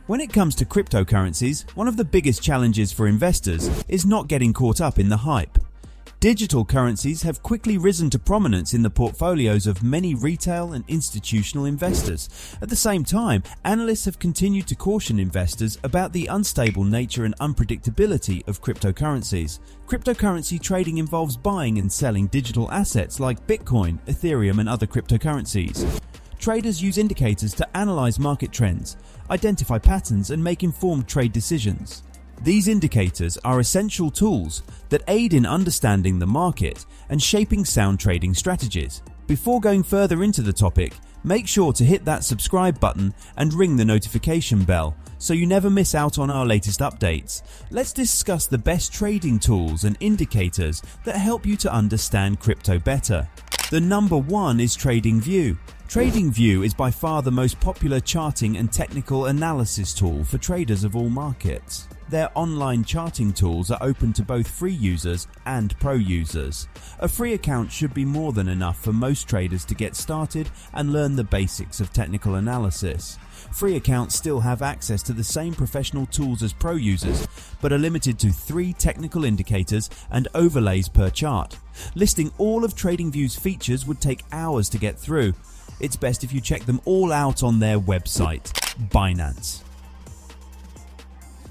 When it comes to cryptocurrencies, one of the biggest challenges for investors is not getting caught up in the hype. Digital currencies have quickly risen to prominence in the portfolios of many retail and institutional investors. At the same time, analysts have continued to caution investors about the unstable nature and unpredictability of cryptocurrencies. Cryptocurrency trading involves buying and selling digital assets like Bitcoin, Ethereum, and other cryptocurrencies. Traders use indicators to analyze market trends, identify patterns, and make informed trade decisions. These indicators are essential tools that aid in understanding the market and shaping sound trading strategies. Before going further into the topic, make sure to hit that subscribe button and ring the notification bell so you never miss out on our latest updates. Let's discuss the best trading tools and indicators that help you to understand crypto better. The number one is TradingView. TradingView is by far the most popular charting and technical analysis tool for traders of all markets. Their online charting tools are open to both free users and pro users. A free account should be more than enough for most traders to get started and learn the basics of technical analysis. Free accounts still have access to the same professional tools as pro users, but are limited to 3 technical indicators and overlays per chart. Listing all of TradingView's features would take hours to get through. It's best if you check them all out on their website, Binance.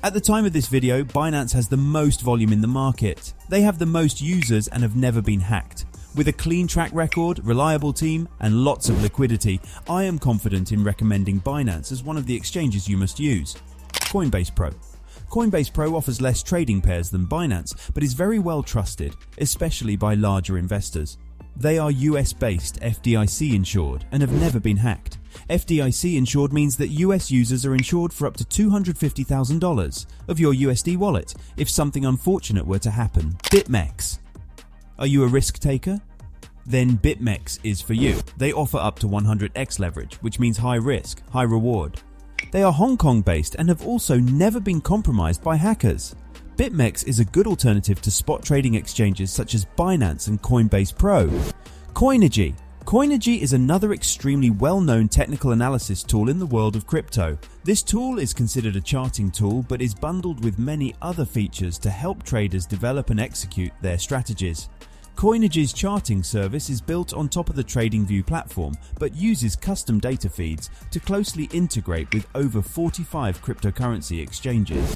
At the time of this video, Binance has the most volume in the market. They have the most users and have never been hacked. With a clean track record, reliable team, and lots of liquidity, I am confident in recommending Binance as one of the exchanges you must use. Coinbase Pro. Coinbase Pro offers less trading pairs than Binance, but is very well trusted, especially by larger investors. They are US-based, FDIC insured, and have never been hacked. FDIC insured means that US users are insured for up to $250,000 of your USD wallet if something unfortunate were to happen. BitMEX. Are you a risk taker? Then BitMEX is for you. They offer up to 100x leverage, which means high risk, high reward. They are Hong Kong based and have also never been compromised by hackers. BitMEX is a good alternative to spot trading exchanges such as Binance and Coinbase Pro. Coinigy. Coinigy is another extremely well-known technical analysis tool in the world of crypto. This tool is considered a charting tool but is bundled with many other features to help traders develop and execute their strategies. Coinigy's charting service is built on top of the TradingView platform but uses custom data feeds to closely integrate with over 45 cryptocurrency exchanges.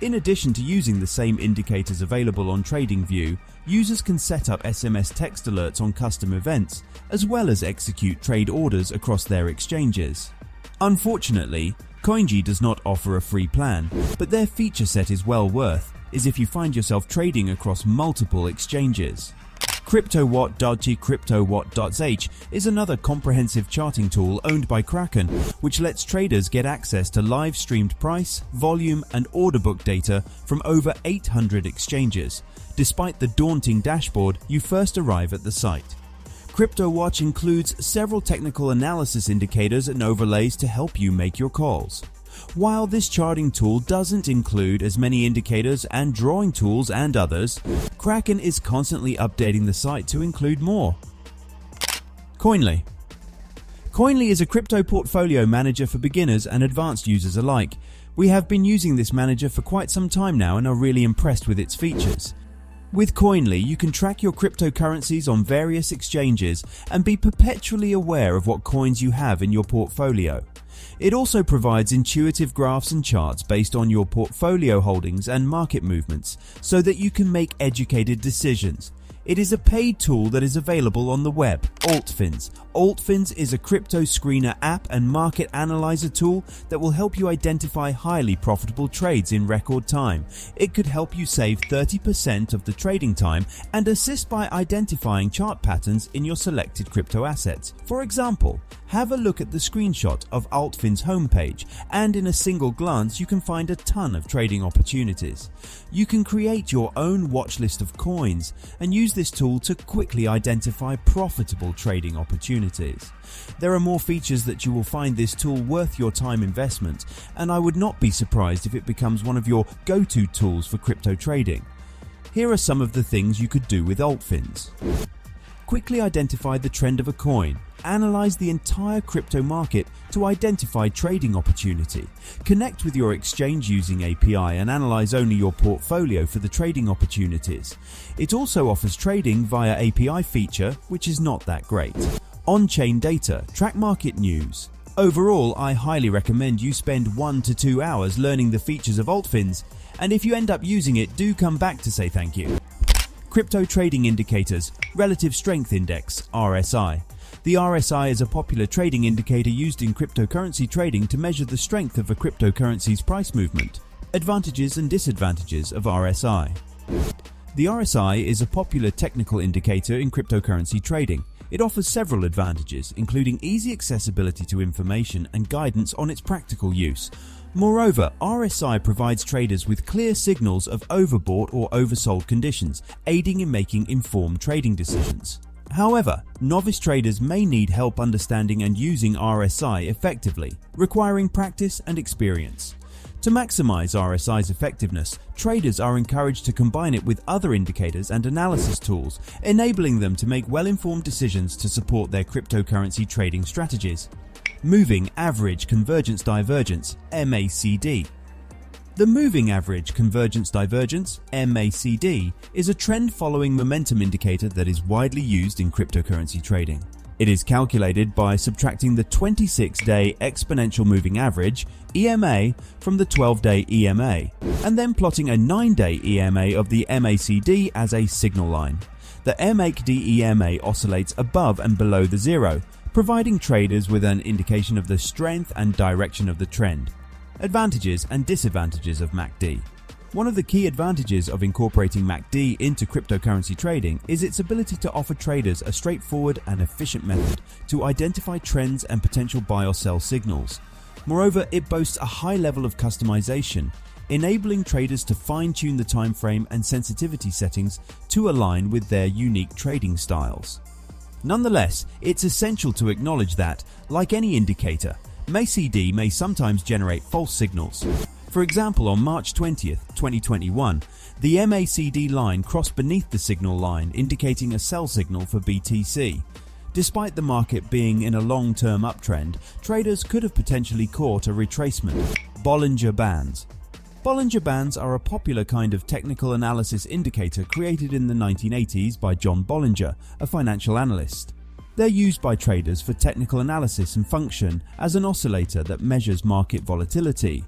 In addition to using the same indicators available on TradingView, users can set up SMS text alerts on custom events, as well as execute trade orders across their exchanges. Unfortunately, Coinigy does not offer a free plan, but their feature set is well worth if you find yourself trading across multiple exchanges. CryptoWatt.CryptoWatt.h is another comprehensive charting tool owned by Kraken, which lets traders get access to live streamed price, volume, and order book data from over 800 exchanges. Despite the daunting dashboard, you first arrive at the site. CryptoWatch includes several technical analysis indicators and overlays to help you make your calls. While this charting tool doesn't include as many indicators and drawing tools and others, Kraken is constantly updating the site to include more. Coinly. Coinly is a crypto portfolio manager for beginners and advanced users alike. We have been using this manager for quite some time now and are really impressed with its features. With Coinly, you can track your cryptocurrencies on various exchanges and be perpetually aware of what coins you have in your portfolio. It also provides intuitive graphs and charts based on your portfolio holdings and market movements so that you can make educated decisions. It is a paid tool that is available on the web. Altfins. Altfins is a crypto screener app and market analyzer tool that will help you identify highly profitable trades in record time. It could help you save 30% of the trading time and assist by identifying chart patterns in your selected crypto assets. For example, have a look at the screenshot of Altfin's homepage, and in a single glance you can find a ton of trading opportunities. You can create your own watch list of coins and use this tool to quickly identify profitable trading opportunities. There are more features that you will find this tool worth your time investment, and I would not be surprised if it becomes one of your go-to tools for crypto trading. Here are some of the things you could do with Altfins. quickly identify the trend of a coin, analyze the entire crypto market to identify trading opportunity, connect with your exchange using API and analyze only your portfolio for the trading opportunities. It also offers trading via API feature, which is not that great. On-chain data, track market news. Overall, I highly recommend you spend 1 to 2 hours learning the features of Altfins, and if you end up using it, do come back to say thank you. Crypto Trading Indicators, Relative Strength Index, RSI. The RSI is a popular trading indicator used in cryptocurrency trading to measure the strength of a cryptocurrency's price movement. Advantages and disadvantages of RSI. The RSI is a popular technical indicator in cryptocurrency trading. It offers several advantages, including easy accessibility to information and guidance on its practical use. Moreover, RSI provides traders with clear signals of overbought or oversold conditions, aiding in making informed trading decisions. However, novice traders may need help understanding and using RSI effectively, requiring practice and experience. To maximize RSI's effectiveness, traders are encouraged to combine it with other indicators and analysis tools, enabling them to make well-informed decisions to support their cryptocurrency trading strategies. Moving Average Convergence Divergence, MACD. The Moving Average Convergence Divergence, MACD, is a trend-following momentum indicator that is widely used in cryptocurrency trading. It is calculated by subtracting the 26-day exponential moving average, EMA, from the 12-day EMA, and then plotting a 9-day EMA of the MACD as a signal line. The MACD EMA oscillates above and below the zero, providing traders with an indication of the strength and direction of the trend. Advantages and disadvantages of MACD. One of the key advantages of incorporating MACD into cryptocurrency trading is its ability to offer traders a straightforward and efficient method to identify trends and potential buy or sell signals. Moreover, it boasts a high level of customization, enabling traders to fine-tune the time frame and sensitivity settings to align with their unique trading styles. Nonetheless, it's essential to acknowledge that, like any indicator, MACD may sometimes generate false signals. For example, on March 20th, 2021, the MACD line crossed beneath the signal line, indicating a sell signal for BTC. Despite the market being in a long-term uptrend, traders could have potentially caught a retracement. Bollinger Bands. Bollinger Bands are a popular kind of technical analysis indicator created in the 1980s by John Bollinger, a financial analyst. They're used by traders for technical analysis and function as an oscillator that measures market volatility.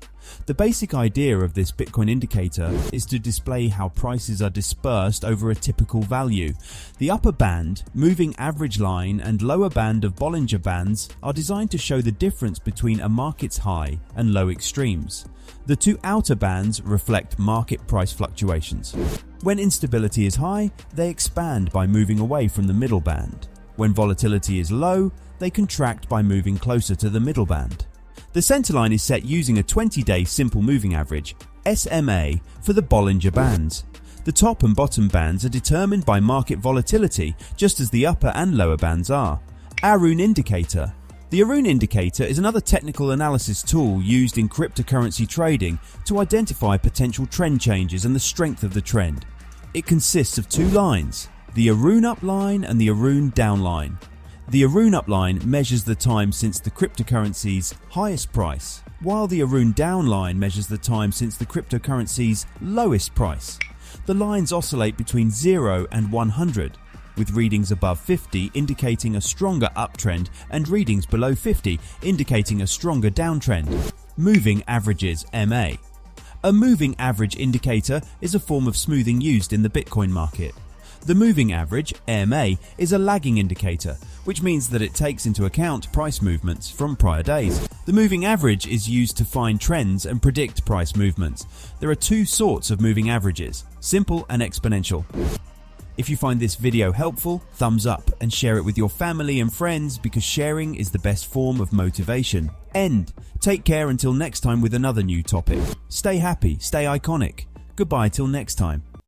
The basic idea of this Bitcoin indicator is to display how prices are dispersed over a typical value. The upper band, moving average line, and lower band of Bollinger Bands are designed to show the difference between a market's high and low extremes. The two outer bands reflect market price fluctuations. When instability is high, they expand by moving away from the middle band. When volatility is low, they contract by moving closer to the middle band. The centerline is set using a 20-day simple moving average, SMA, for the Bollinger Bands. The top and bottom bands are determined by market volatility, just as the upper and lower bands are. Arun Indicator. The Arun Indicator is another technical analysis tool used in cryptocurrency trading to identify potential trend changes and the strength of the trend. It consists of two lines, the Arun up line and the Arun down line. The Arun up line measures the time since the cryptocurrency's highest price, while the Arun down line measures the time since the cryptocurrency's lowest price. The lines oscillate between 0 and 100, with readings above 50 indicating a stronger uptrend and readings below 50 indicating a stronger downtrend. Moving averages, MA. A moving average indicator is a form of smoothing used in the Bitcoin market. The moving average, MA, is a lagging indicator, which means that it takes into account price movements from prior days. The moving average is used to find trends and predict price movements. There are two sorts of moving averages, simple and exponential. If you find this video helpful, thumbs up and share it with your family and friends because sharing is the best form of motivation. Take care until next time with another new topic. Stay happy, stay iconic. Goodbye till next time.